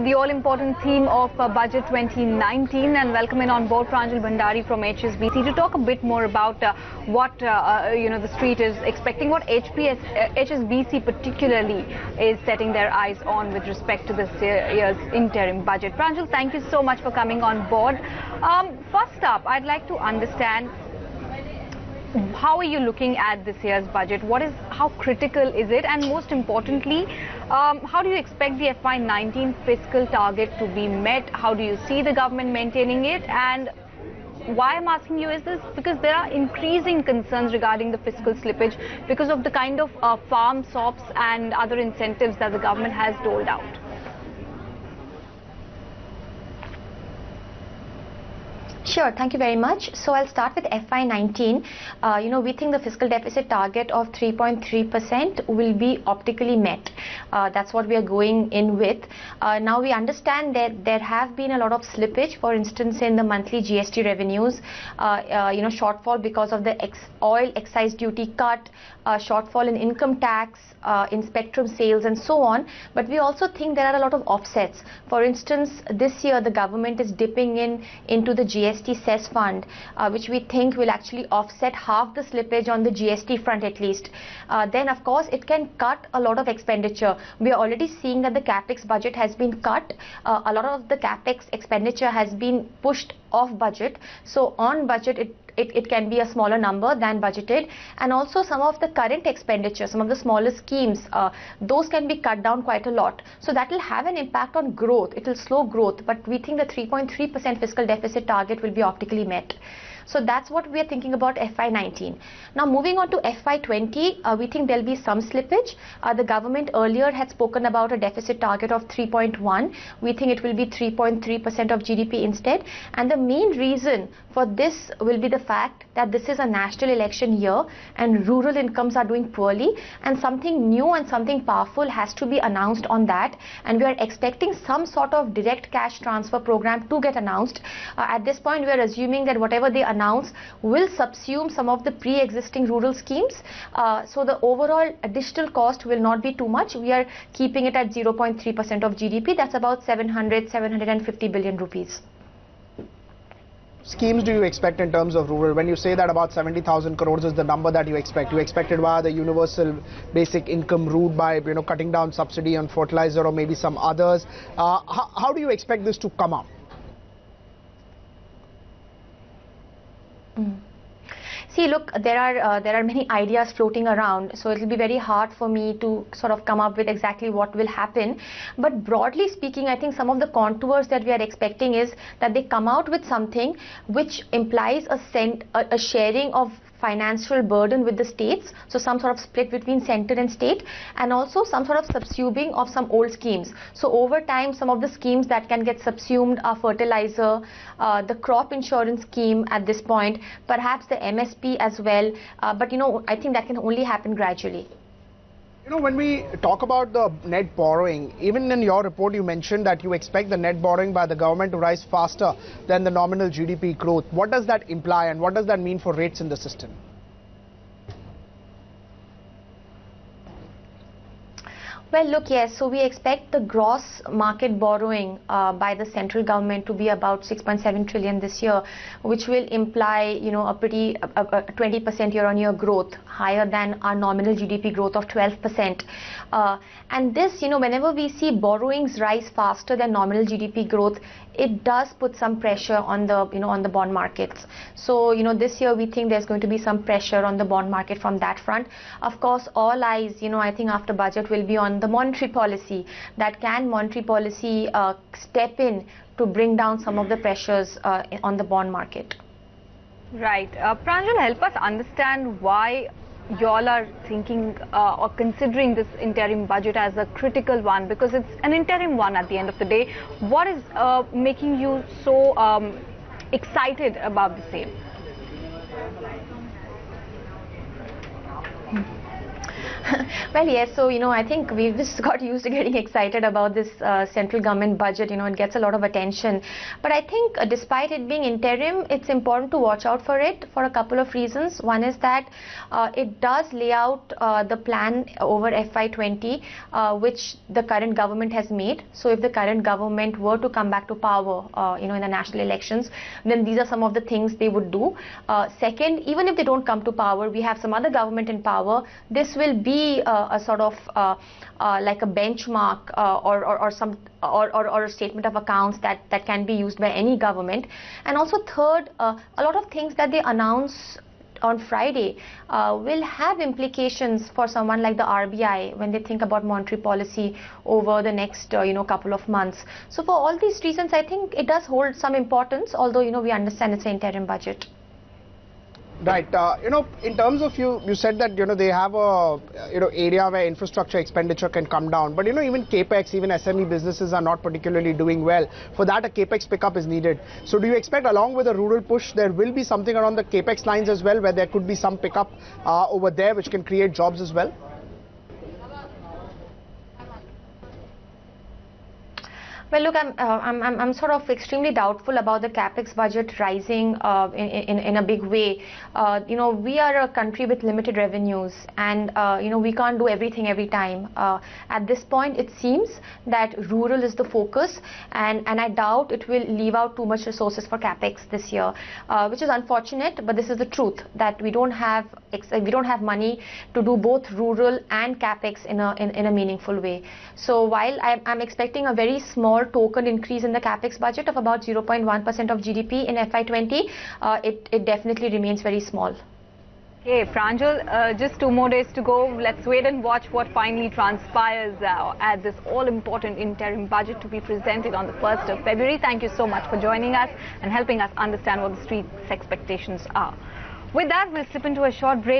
The all-important theme of Budget 2019, and welcoming on board Pranjul Bhandari from HSBC to talk a bit more about what the street is expecting, what HSBC particularly is setting their eyes on with respect to this year's interim budget. Pranjul, thank you so much for coming on board. First up, I'd like to understand, how are you looking at this year's budget? How critical is it? And most importantly, how do you expect the FY19 fiscal target to be met? How do you see the government maintaining it? And why I'm asking you is this because there are increasing concerns regarding the fiscal slippage because of the kind of farm SOPs and other incentives that the government has doled out. Sure, thank you very much. So I'll start with FY19. We think the fiscal deficit target of 3.3% will be optically met. That's what we are going in with. Now we understand that there have been a lot of slippage, for instance, in the monthly GST revenues, shortfall because of the oil excise duty cut, shortfall in income tax, in spectrum sales and so on. But we also think there are a lot of offsets. For instance, this year the government is dipping into the GST cess fund, which we think will actually offset half the slippage on the GST front at least. Then of course it can cut a lot of expenditure. We are already seeing that the Capex budget has been cut. A lot of the Capex expenditure has been pushed off budget. So on budget it can be a smaller number than budgeted, and also some of the current expenditure, some of the smaller schemes, those can be cut down quite a lot. So that will have an impact on growth. It will slow growth, but we think the 3.3% fiscal deficit target will be optically met. So that's what we are thinking about FY19. Now moving on to FY20, we think there will be some slippage. The government earlier had spoken about a deficit target of 3.1. We think it will be 3.3% of GDP instead. And the main reason for this will be the fact that this is a national election year and rural incomes are doing poorly, and something new and something powerful has to be announced on that. And we are expecting some sort of direct cash transfer program to get announced. At this point, we are assuming that whatever they announce will subsume some of the pre-existing rural schemes. So the overall additional cost will not be too much. We are keeping it at 0.3% of GDP. That's about 750 billion rupees. Schemes do you expect in terms of rural? When you say that about 70,000 crores is the number that you expect it via the universal basic income route by cutting down subsidy on fertilizer or maybe some others. How do you expect this to come up? See, look, there are many ideas floating around, so it will be very hard for me to sort of come up with exactly what will happen. But broadly speaking, I think some of the contours that we are expecting is that they come out with something which implies a sharing of financial burden with the states, so some sort of split between center and state, and also some sort of subsuming of some old schemes. So over time, some of the schemes that can get subsumed are fertilizer, the crop insurance scheme at this point, perhaps the MSP as well, but I think that can only happen gradually. When we talk about the net borrowing, even in your report you mentioned that you expect the net borrowing by the government to rise faster than the nominal GDP growth. What does that imply and what does that mean for rates in the system? Well, look, yes, so we expect the gross market borrowing by the central government to be about 6.7 trillion this year, which will imply, a pretty 20% year-on-year growth, higher than our nominal GDP growth of 12%. And this, whenever we see borrowings rise faster than nominal GDP growth, it does put some pressure on the, on the bond markets. So, this year we think there's going to be some pressure on the bond market from that front. Of course, all eyes, I think after budget will be on the monetary policy. That can monetary policy step in to bring down some of the pressures on the bond market. Right. Pranjul, help us understand why you all are thinking or considering this interim budget as a critical one, because it's an interim one at the end of the day. What is making you so excited about the same? Well, yes. So, I think we've just got used to getting excited about this central government budget. It gets a lot of attention. But I think despite it being interim, it's important to watch out for it for a couple of reasons. One is that it does lay out the plan over FY20, which the current government has made. So if the current government were to come back to power, in the national elections, then these are some of the things they would do. Second, even if they don't come to power, we have some other government in power. This will be a sort of like a benchmark or a statement of accounts that can be used by any government. And also third, a lot of things that they announce on Friday will have implications for someone like the RBI when they think about monetary policy over the next couple of months. So for all these reasons, I think it does hold some importance, although we understand it's an interim budget. Right. In terms of you said that, they have a, area where infrastructure expenditure can come down. But, even Capex, even SME businesses are not particularly doing well. For that, a Capex pickup is needed. So do you expect along with a rural push, there will be something around the Capex lines as well, where there could be some pickup over there, which can create jobs as well? Well, look, I'm sort of extremely doubtful about the Capex budget rising in a big way. We are a country with limited revenues, and we can't do everything every time. At this point, it seems that rural is the focus, and I doubt it will leave out too much resources for Capex this year, which is unfortunate. But this is the truth, that we don't have money to do both rural and Capex in a meaningful way. So while I'm expecting a very small token increase in the Capex budget of about 0.1% of GDP in FY20, it definitely remains very small. Okay, Pranjul, just 2 more days to go. Let's wait and watch what finally transpires at this all-important interim budget to be presented on the 1st of February. Thank you so much for joining us and helping us understand what the street's expectations are. With that, we'll slip into a short break.